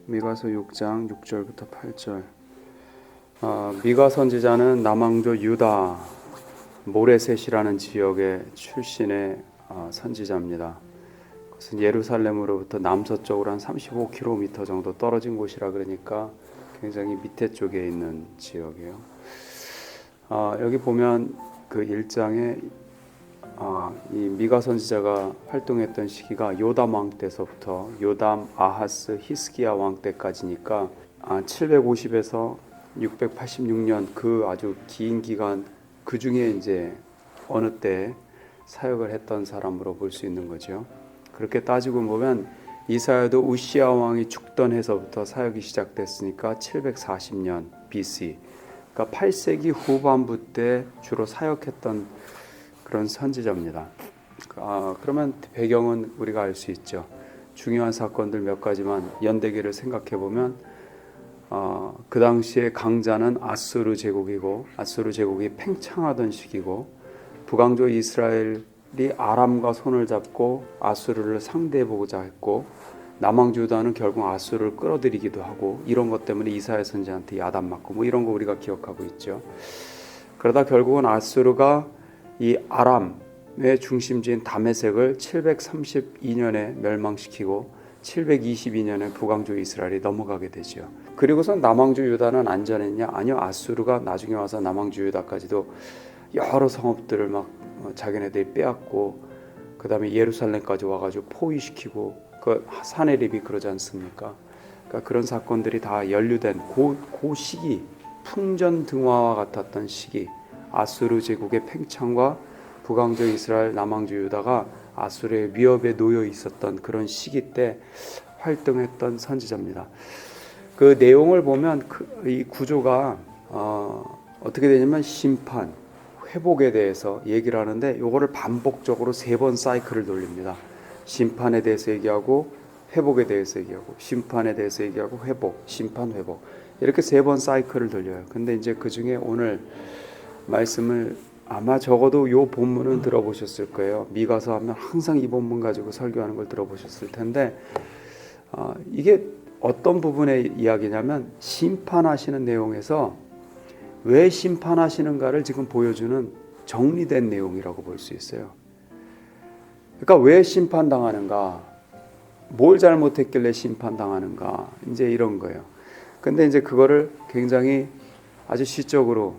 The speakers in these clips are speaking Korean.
미가서 6장 6절부터 8절. 미가 선지자는 남왕조 유다 모레셋이라는 지역의 출신의 선지자입니다. 그것은 예루살렘으로부터 남서쪽으로 한 35km 정도 떨어진 곳이라 그러니까 굉장히 밑에 쪽에 있는 지역이에요. 여기 보면 그 1장에 이 미가 선지자가 활동했던 시기가 요담 왕 때서부터 요담, 아하스, 히스기야 왕 때까지니까 750에서 686년 그 아주 긴 기간, 그 중에 이제 어느 때 사역을 했던 사람으로 볼 수 있는 거죠. 그렇게 따지고 보면 이사야도 우시야 왕이 죽던 해서부터 사역이 시작됐으니까 740년 BC, 그러니까 8세기 후반부 때 주로 사역했던 그런 선지자입니다. 그러면 배경은 우리가 알 수 있죠. 중요한 사건들 몇 가지만 연대기를 생각해 보면 그 당시에 강자는 아수르 제국이고, 아수르 제국이 팽창하던 시기고, 북왕조 이스라엘이 아람과 손을 잡고 아수르를 상대해 보고자 했고, 남왕조 유다는 결국 아수르를 끌어들이기도 하고, 이런 것 때문에 이사야 선지자한테 야단 맞고 뭐 이런 거 우리가 기억하고 있죠. 그러다 결국은 아수르가 이 아람의 중심지인 다메섹을 732년에 멸망시키고 722년에 북왕조 이스라엘이 넘어가게 되죠. 그리고서 남왕조 유다는 안전했냐? 아니요. 아수르가 나중에 와서 남왕조 유다까지도 여러 성읍들을 막 자기네들이 빼앗고, 그 다음에 예루살렘까지 와가지고 포위시키고, 그 사내립이 그러지 않습니까? 그러니까 그런 사건들이 다 연루된 그 시기, 풍전등화와 같았던 시기, 아수르 제국의 팽창과 북왕조 이스라엘, 남왕조 유다가 아수르의 위협에 놓여 있었던 그런 시기 때 활동했던 선지자입니다. 그 내용을 보면 이 구조가 어떻게 되냐면 심판, 회복에 대해서 얘기를 하는데, 이거를 반복적으로 3번 사이클을 돌립니다. 심판에 대해서 얘기하고, 회복에 대해서 얘기하고, 심판에 대해서 얘기하고, 회복, 심판, 회복, 이렇게 3번 사이클을 돌려요. 근데 이제 그 중에 오늘 말씀을 아마 적어도 요 본문은 들어보셨을 거예요. 미가서 하면 항상 이 본문 가지고 설교하는 걸 들어보셨을 텐데, 이게 어떤 부분의 이야기냐면 심판하시는 내용에서 왜 심판하시는가를 지금 보여주는 정리된 내용이라고 볼 수 있어요. 그러니까 왜 심판당하는가, 뭘 잘못했길래 심판당하는가, 이제 이런 거예요. 근데 이제 그거를 굉장히 아주 시적으로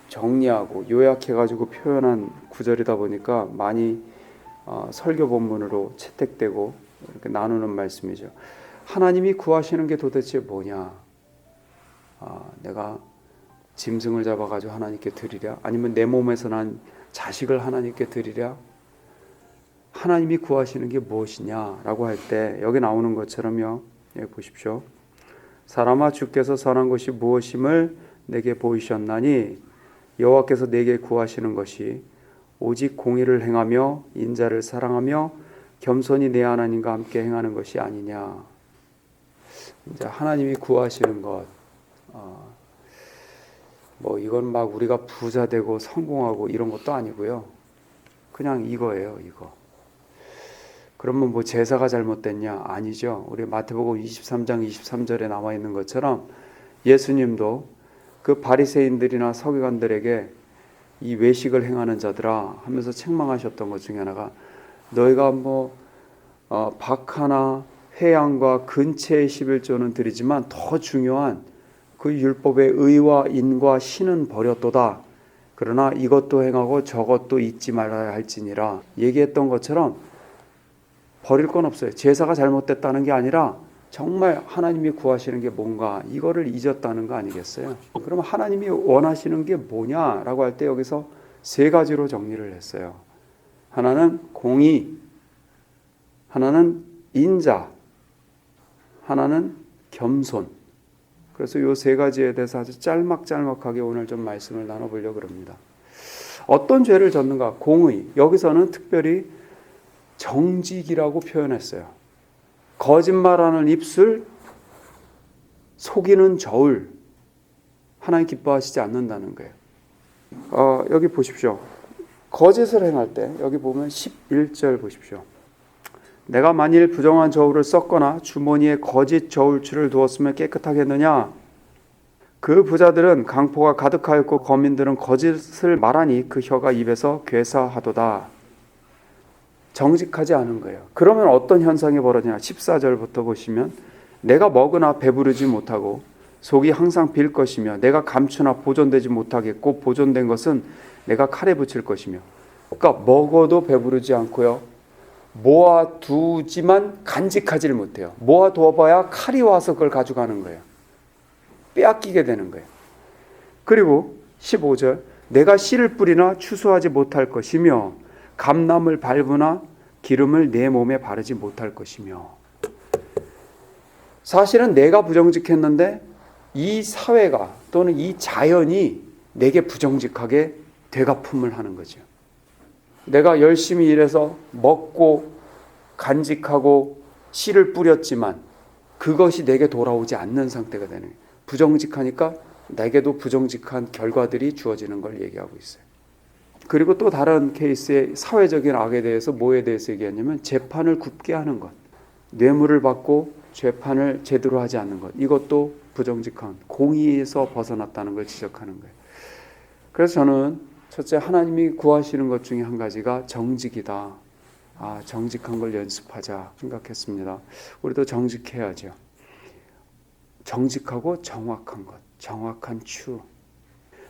정리하고 요약해가지고 표현한 구절이다 보니까 많이 설교 본문으로 채택되고 이렇게 나누는 말씀이죠. 하나님이 구하시는 게 도대체 뭐냐? 내가 짐승을 잡아가지고 하나님께 드리랴? 아니면 내 몸에서 난 자식을 하나님께 드리랴? 하나님이 구하시는 게 무엇이냐라고 할 때 여기 나오는 것처럼요. 여기 보십시오. 사람아, 주께서 선한 것이 무엇임을 내게 보이셨나니 여호와께서 내게 구하시는 것이 오직 공의를 행하며 인자를 사랑하며 겸손히 내 하나님과 함께 행하는 것이 아니냐. 이제 하나님이 구하시는 것, 뭐 이건 막 우리가 부자 되고 성공하고 이런 것도 아니고요. 그냥 이거예요, 이거. 그러면 뭐 제사가 잘못됐냐? 아니죠. 우리 마태복음 23장 23절에 나와 있는 것처럼 예수님도 그 바리새인들이나 서기관들에게 이 외식을 행하는 자들아 하면서 책망하셨던 것 중에 하나가, 너희가 박하나 회양과 근체의 11조는 드리지만 더 중요한 그 율법의 의와 인과 신은 버렸도다. 그러나 이것도 행하고 저것도 잊지 말아야 할지니라. 얘기했던 것처럼 버릴 건 없어요. 제사가 잘못됐다는 게 아니라 정말 하나님이 구하시는 게 뭔가, 이거를 잊었다는 거 아니겠어요? 그러면 하나님이 원하시는 게 뭐냐라고 할 때 여기서 3가지로 정리를 했어요. 하나는 공의, 하나는 인자, 하나는 겸손. 그래서 이 3가지에 대해서 아주 짤막짤막하게 오늘 좀 말씀을 나눠보려고 합니다. 어떤 죄를 졌는가? 공의. 여기서는 특별히 정직이라고 표현했어요. 거짓말하는 입술, 속이는 저울, 하나님 기뻐하시지 않는다는 거예요. 여기 보십시오. 거짓을 행할 때 여기 보면 11절 보십시오. 내가 만일 부정한 저울을 썼거나 주머니에 거짓 저울추를 두었으면 깨끗하겠느냐? 그 부자들은 강포가 가득하였고 거민들은 거짓을 말하니 그 혀가 입에서 괴사하도다. 정직하지 않은 거예요. 그러면 어떤 현상이 벌어지냐? 14절부터 보시면 내가 먹으나 배부르지 못하고 속이 항상 빌 것이며 내가 감추나 보존되지 못하겠고 보존된 것은 내가 칼에 붙일 것이며. 그러니까 먹어도 배부르지 않고요. 모아두지만 간직하지를 못해요. 모아두어봐야 칼이 와서 그걸 가져가는 거예요. 빼앗기게 되는 거예요. 그리고 15절 내가 씨를 뿌리나 추수하지 못할 것이며 감람을 밟으나 기름을 내 몸에 바르지 못할 것이며. 사실은 내가 부정직했는데 이 사회가 또는 이 자연이 내게 부정직하게 되갚음을 하는 거죠. 내가 열심히 일해서 먹고 간직하고 씨를 뿌렸지만 그것이 내게 돌아오지 않는 상태가 되는 거예요. 부정직하니까 내게도 부정직한 결과들이 주어지는 걸 얘기하고 있어요. 그리고 또 다른 케이스의 사회적인 악에 대해서 뭐에 대해서 얘기하냐면 재판을 굽게 하는 것, 뇌물을 받고 재판을 제대로 하지 않는 것, 이것도 부정직한 공의에서 벗어났다는 걸 지적하는 거예요. 그래서 저는 첫째 하나님이 구하시는 것 중에 한 가지가 정직이다. 정직한 걸 연습하자 생각했습니다. 우리도 정직해야죠. 정직하고 정확한 것, 정확한 추.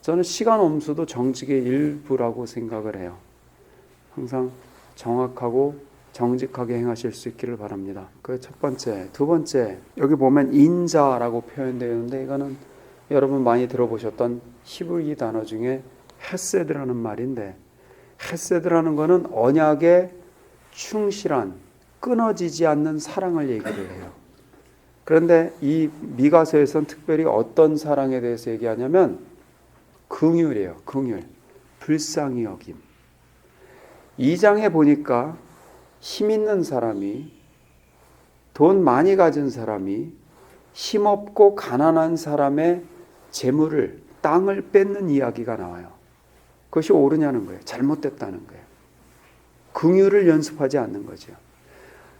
저는 시간 엄수도 정직의 일부라고 생각을 해요. 항상 정확하고 정직하게 행하실 수 있기를 바랍니다. 그 첫 번째. 두 번째, 여기 보면 인자라고 표현되어 있는데 이거는 여러분 많이 들어보셨던 히브리 단어 중에 헤세드라는 말인데, 헤세드라는 거는 언약에 충실한 끊어지지 않는 사랑을 얘기를 해요. 그런데 이 미가서에서는 특별히 어떤 사랑에 대해서 얘기하냐면 긍휼이에요. 긍휼, 불쌍히 여김. 2장에 보니까 힘 있는 사람이, 돈 많이 가진 사람이 힘없고 가난한 사람의 재물을, 땅을 뺏는 이야기가 나와요. 그것이 옳으냐는 거예요. 잘못됐다는 거예요. 긍휼을 연습하지 않는 거죠.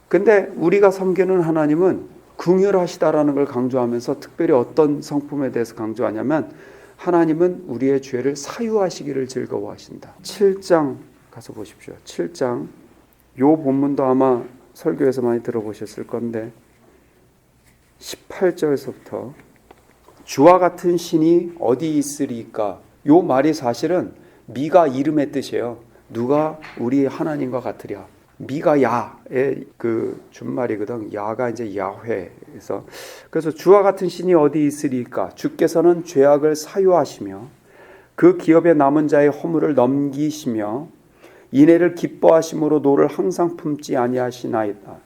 근데 우리가 섬기는 하나님은 긍휼하시다라는 걸 강조하면서 특별히 어떤 성품에 대해서 강조하냐면 하나님은 우리의 죄를 사유하시기를 즐거워하신다. 7장 가서 보십시오. 7장, 요 본문도 아마 설교에서 많이 들어보셨을 건데 18절에서부터 주와 같은 신이 어디 있으리까? 요 말이 사실은 미가 이름의 뜻이에요. 누가 우리 하나님과 같으랴. 미가 야의 그 준말이거든. 야가 이제 야훼에서. 그래서 주와 같은 신이 어디 있으리까? 주께서는 죄악을 사유하시며 그 기업에 남은 자의 허물을 넘기시며 인애를 기뻐하심으로 노를 항상 품지 아니하시나이다.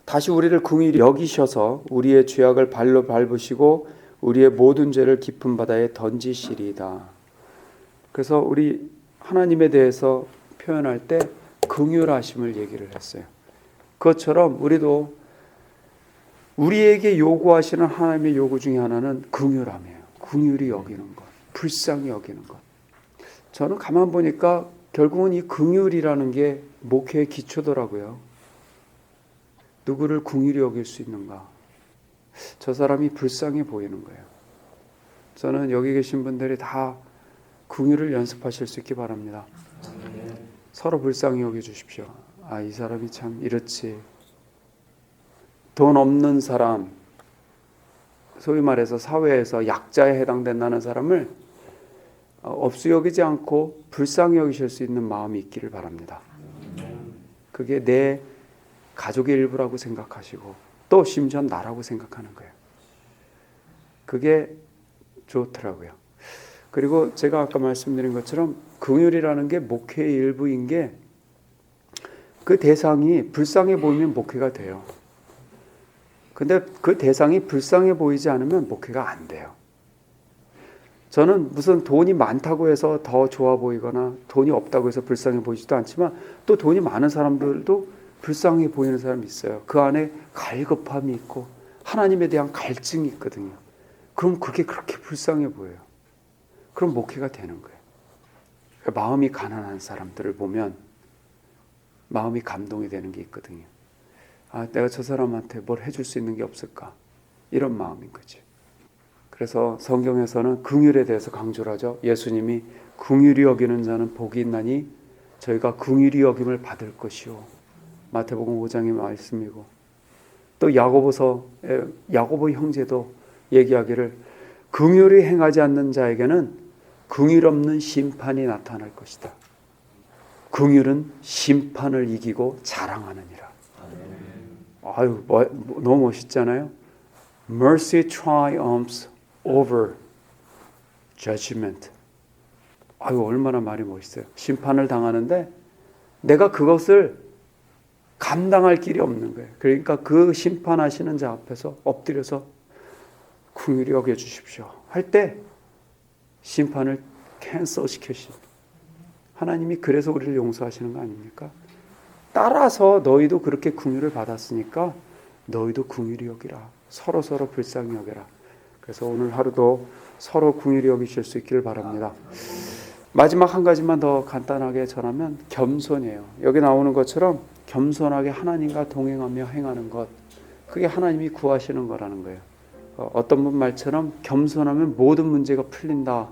다시 우리를 긍휼히 여기셔서 우리의 죄악을 발로 밟으시고 우리의 모든 죄를 깊은 바다에 던지시리이다. 그래서 우리 하나님에 대해서 표현할 때 긍휼하심을 얘기를 했어요. 그것처럼 우리도 우리에게 요구하시는 하나님의 요구 중에 하나는 긍휼함이에요. 긍휼히 여기는 것, 불쌍히 여기는 것. 저는 가만 보니까 결국은 이 긍휼이라는 게 목회의 기초더라고요. 누구를 긍휼히 여길 수 있는가? 저 사람이 불쌍해 보이는 거예요. 저는 여기 계신 분들이 다 긍휼을 연습하실 수 있기 바랍니다. 서로 불쌍히 여겨주십시오. 이 사람이 참 이렇지. 돈 없는 사람, 소위 말해서 사회에서 약자에 해당된다는 사람을 없이 여기지 않고 불쌍히 여기실 수 있는 마음이 있기를 바랍니다. 그게 내 가족의 일부라고 생각하시고 또 심지어 나라고 생각하는 거예요. 그게 좋더라고요. 그리고 제가 아까 말씀드린 것처럼 긍휼이라는 게 목회의 일부인 게 그 대상이 불쌍해 보이면 목회가 돼요. 근데 그 대상이 불쌍해 보이지 않으면 목회가 안 돼요. 저는 무슨 돈이 많다고 해서 더 좋아 보이거나 돈이 없다고 해서 불쌍해 보이지도 않지만 또 돈이 많은 사람들도 불쌍해 보이는 사람이 있어요. 그 안에 갈급함이 있고 하나님에 대한 갈증이 있거든요. 그럼 그게 그렇게 불쌍해 보여요. 그럼 목회가 되는 거예요. 마음이 가난한 사람들을 보면 마음이 감동이 되는 게 있거든요. 아, 내가 저 사람한테 뭘 해줄 수 있는 게 없을까? 이런 마음인 거죠. 그래서 성경에서는 긍휼에 대해서 강조를 하죠. 예수님이 긍휼히 여기는 자는 복이 있나니 저희가 긍휼히 여김을 받을 것이요. 마태복음 5장의 말씀이고, 또 야고보 형제도 얘기하기를 긍휼히 행하지 않는 자에게는 긍휼 없는 심판이 나타날 것이다. 긍휼은 심판을 이기고 자랑하느니라. 아유, 너무 멋있잖아요. Mercy triumphs over judgment. 아유, 얼마나 말이 멋있어요. 심판을 당하는데 내가 그것을 감당할 길이 없는 거예요. 그러니까 그 심판하시는 자 앞에서 엎드려서 긍휼히 여겨주십시오 할 때 심판을 캔슬 시키십니다. 하나님이 그래서 우리를 용서하시는 거 아닙니까? 따라서 너희도 그렇게 긍휼을 받았으니까 너희도 긍휼히 여기라. 서로 불쌍히 여겨라. 그래서 오늘 하루도 서로 긍휼히 여기실 수 있기를 바랍니다. 마지막 한 가지만 더 간단하게 전하면 겸손이에요. 여기 나오는 것처럼 겸손하게 하나님과 동행하며 행하는 것, 그게 하나님이 구하시는 거라는 거예요. 어떤 분 말처럼 겸손하면 모든 문제가 풀린다.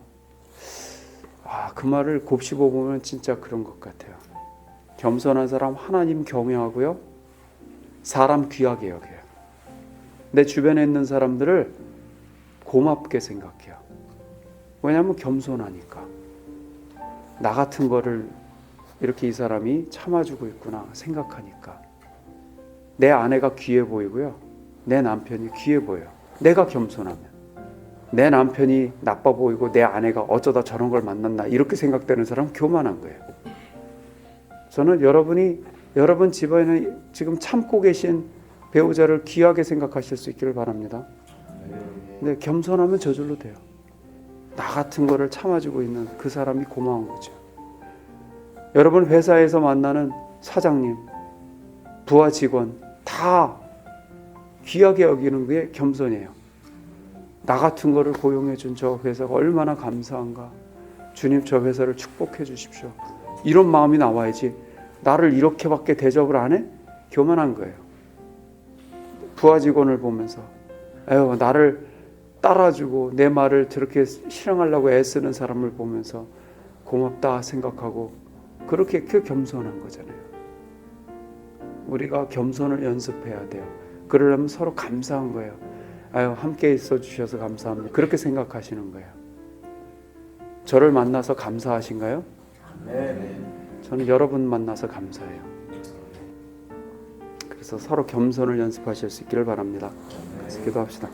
그 말을 곱씹어 보면 진짜 그런 것 같아요. 겸손한 사람 하나님 경외하고요, 사람 귀하게 여겨요. 내 주변에 있는 사람들을 고맙게 생각해요. 왜냐하면 겸손하니까. 나 같은 거를 이렇게 이 사람이 참아주고 있구나 생각하니까. 내 아내가 귀해 보이고요, 내 남편이 귀해 보여요. 내가 겸손하면. 내 남편이 나빠 보이고 내 아내가 어쩌다 저런 걸 만났나 이렇게 생각되는 사람은 교만한 거예요. 저는 여러분 집안에 지금 참고 계신 배우자를 귀하게 생각하실 수 있기를 바랍니다. 근데 겸손하면 저절로 돼요. 나 같은 거를 참아주고 있는 그 사람이 고마운 거죠. 여러분 회사에서 만나는 사장님, 부하 직원 다 귀하게 여기는 게 겸손이에요. 나 같은 거를 고용해 준 저 회사가 얼마나 감사한가. 주님, 저 회사를 축복해 주십시오. 이런 마음이 나와야지. 나를 이렇게밖에 대접을 안 해? 교만한 거예요. 부하 직원을 보면서 나를 따라주고 내 말을 저렇게 실행하려고 애쓰는 사람을 보면서 고맙다 생각하고, 그렇게 그 겸손한 거잖아요. 우리가 겸손을 연습해야 돼요. 그러려면 서로 감사한 거예요. 함께 있어 주셔서 감사합니다. 그렇게 생각하시는 거예요. 저를 만나서 감사하신가요? 네. 저는 여러분 만나서 감사해요. 그래서 서로 겸손을 연습하실 수 있기를 바랍니다. 그래서 기도합시다.